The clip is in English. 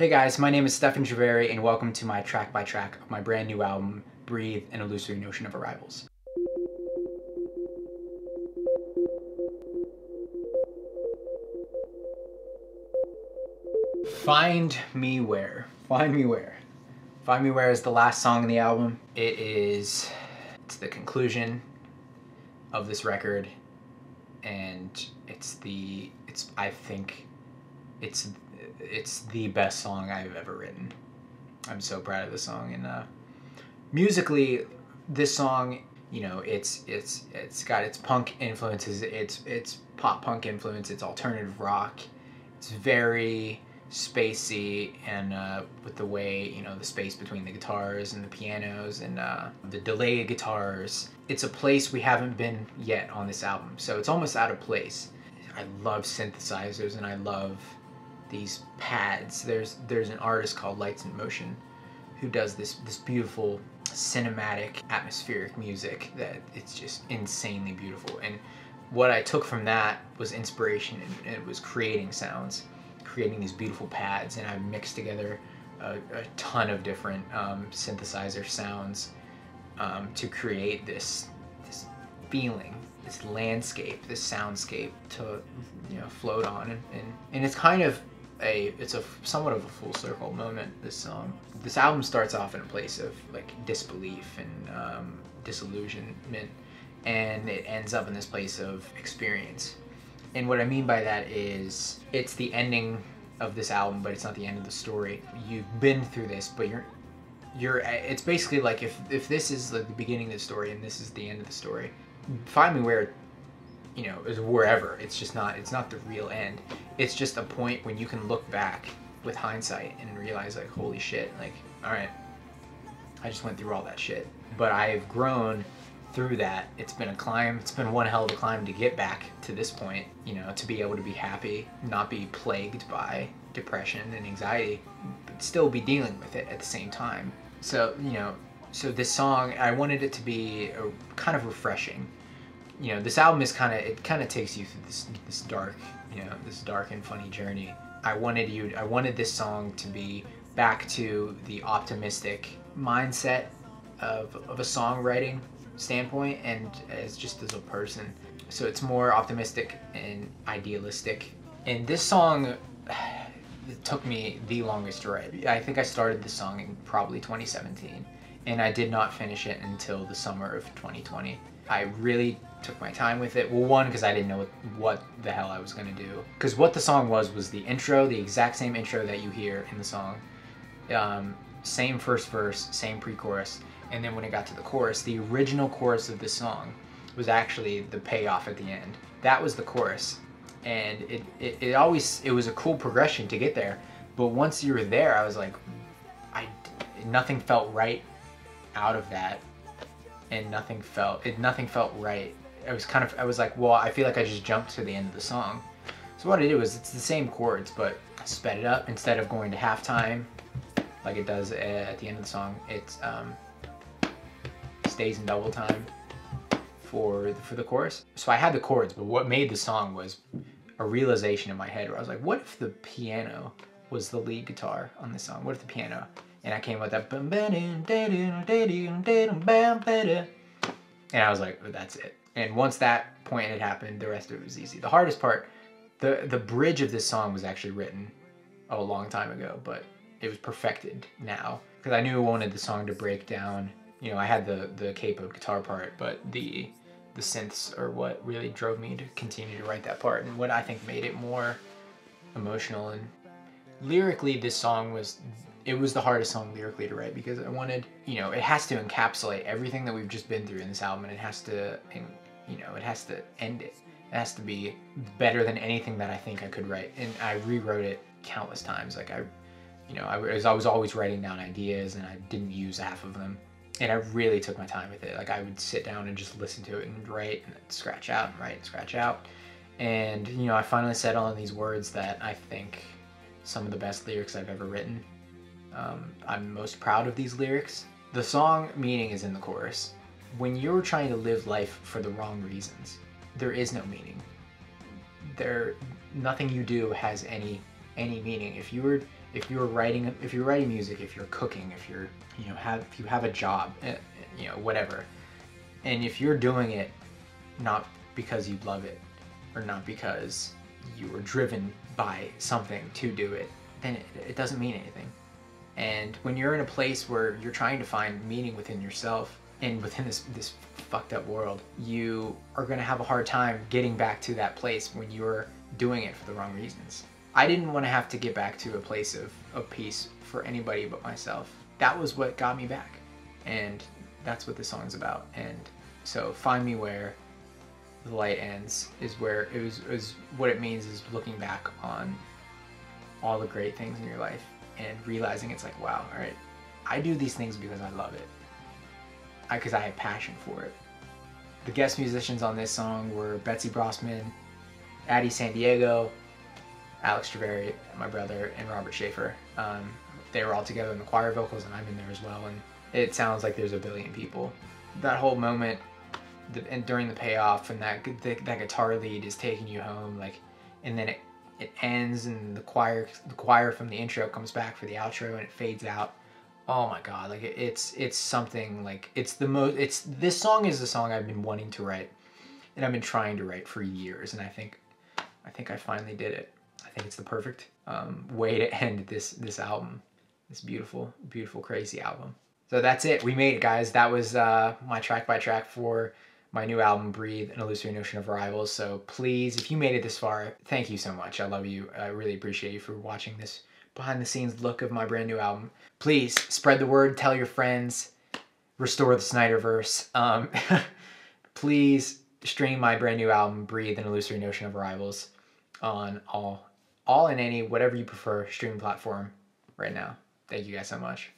Hey guys, my name is Stefan Triveri and welcome to my track by track of my brand new album, Breathe, An Illusory Notion of Arrivals. Find Me Where. Find Me Where. Find Me Where is the last song in the album. It's the conclusion of this record, and I think it's the best song I've ever written. I'm so proud of this song, and musically, this song, you know, it's got its punk influences, it's pop punk influence, it's alternative rock, it's very spacey, and with the way, you know, the space between the guitars and the pianos and the delayed guitars, it's a place we haven't been yet on this album, so it's almost out of place. I love synthesizers and I love these pads. There's an artist called Lights in Motion who does this beautiful cinematic atmospheric music that it's just insanely beautiful, and what I took from that was inspiration, and it was creating sounds, creating these beautiful pads, and I mixed together a ton of different synthesizer sounds to create this feeling, this landscape, this soundscape to, you know, float on, and it's kind of it's somewhat of a full circle moment, this song. This album starts off in a place of like disbelief and disillusionment, and it ends up in this place of experience. And what I mean by that is it's the ending of this album, but it's not the end of the story. You've been through this, but it's basically like if this is like the beginning of the story and this is the end of the story, Find Me Where, you know, is wherever. It's not the real end. It's just a point when you can look back with hindsight and realize, like, holy shit, like, all right, I just went through all that shit, but I've grown through that. It's been a climb. It's been one hell of a climb to get back to this point, you know, to be able to be happy, not be plagued by depression and anxiety, but still be dealing with it at the same time. So, you know, so this song, I wanted it to be kind of refreshing. You know, this album is it kind of takes you through this dark, you know, this dark and funny journey. I wanted this song to be back to the optimistic mindset of a songwriting standpoint, and as a person. So it's more optimistic and idealistic. And this song, it took me the longest to write. I think I started this song in probably 2017, and I did not finish it until the summer of 2020. I really took my time with it. Well, one, because I didn't know what the hell I was gonna do. Because what the song was the intro, the exact same intro that you hear in the song. Same first verse, same pre-chorus. And then when it got to the chorus, the original chorus of this song was actually the payoff at the end. That was the chorus. And it was a cool progression to get there. But once you were there, I was like, nothing felt right out of that. And nothing felt right. I was like, well, I feel like I just jumped to the end of the song. So what I did was, it's the same chords, but I sped it up. Instead of going to halftime like it does at the end of the song, it stays in double time for the chorus. So I had the chords, but what made the song was a realization in my head where I was like, what if the piano was the lead guitar on this song? What if the piano? And I came with that, and I was like, oh, that's it. And once that point had happened, the rest of it was easy. The hardest part, the bridge of this song was actually written a long time ago, but it was perfected now because I knew I wanted the song to break down. You know, I had the capo guitar part, but the synths are what really drove me to continue to write that part, and what I think made it more emotional. And lyrically, this song was the hardest song lyrically to write, because I wanted, you know, it has to encapsulate everything that we've just been through in this album, and it has to, you know, it has to end it. It has to be better than anything that I think I could write. And I rewrote it countless times. Like I was always writing down ideas, and I didn't use half of them. And I really took my time with it. Like I would sit down and just listen to it and write, and scratch out and write and scratch out. And, you know, I finally settled on these words that I think some of the best lyrics I've ever written. I'm most proud of these lyrics. The song meaning is in the chorus. When you're trying to live life for the wrong reasons, there is no meaning. Nothing you do has any meaning. If you're writing music, if you're cooking, if you're, if you have a job, whatever, and if you're doing it not because you love it, or not because you were driven by something to do it, then it doesn't mean anything. And when you're in a place where you're trying to find meaning within yourself and within this fucked up world, you are going to have a hard time getting back to that place when you're doing it for the wrong reasons. I didn't want to have to get back to a place of peace for anybody but myself. That was what got me back. And that's what this song's about. And so Find Me Where the Light Ends is where is what it means, is looking back on all the great things in your life and realizing it's like, wow, all right, I do these things because I love it. Because I have passion for it. The guest musicians on this song were Betsy Brossman, Addie San Diego, Alex Triveri, my brother, and Robert Schaefer. They were all together in the choir vocals, and I'm in there as well, and it sounds like there's a billion people. That whole moment, and during the payoff, and that guitar lead is taking you home, like, and then it ends, and the choir from the intro comes back for the outro, and it fades out. Oh my god, like it's something, like this song is the song I've been wanting to write, and I've been trying to write for years, and I think I finally did it. I think it's the perfect way to end this album, this beautiful, beautiful, crazy album. So that's it. We made it, guys. That was my track by track for my new album, Breathe, An Illusory Notion of Arrivals. So please, if you made it this far, thank you so much. I love you. I really appreciate you for watching this behind the scenes look of my brand new album. Please spread the word, tell your friends, restore the Snyderverse. Please stream my brand new album, Breathe, An Illusory Notion of Arrivals, on all and any, whatever you prefer, streaming platform right now. Thank you guys so much.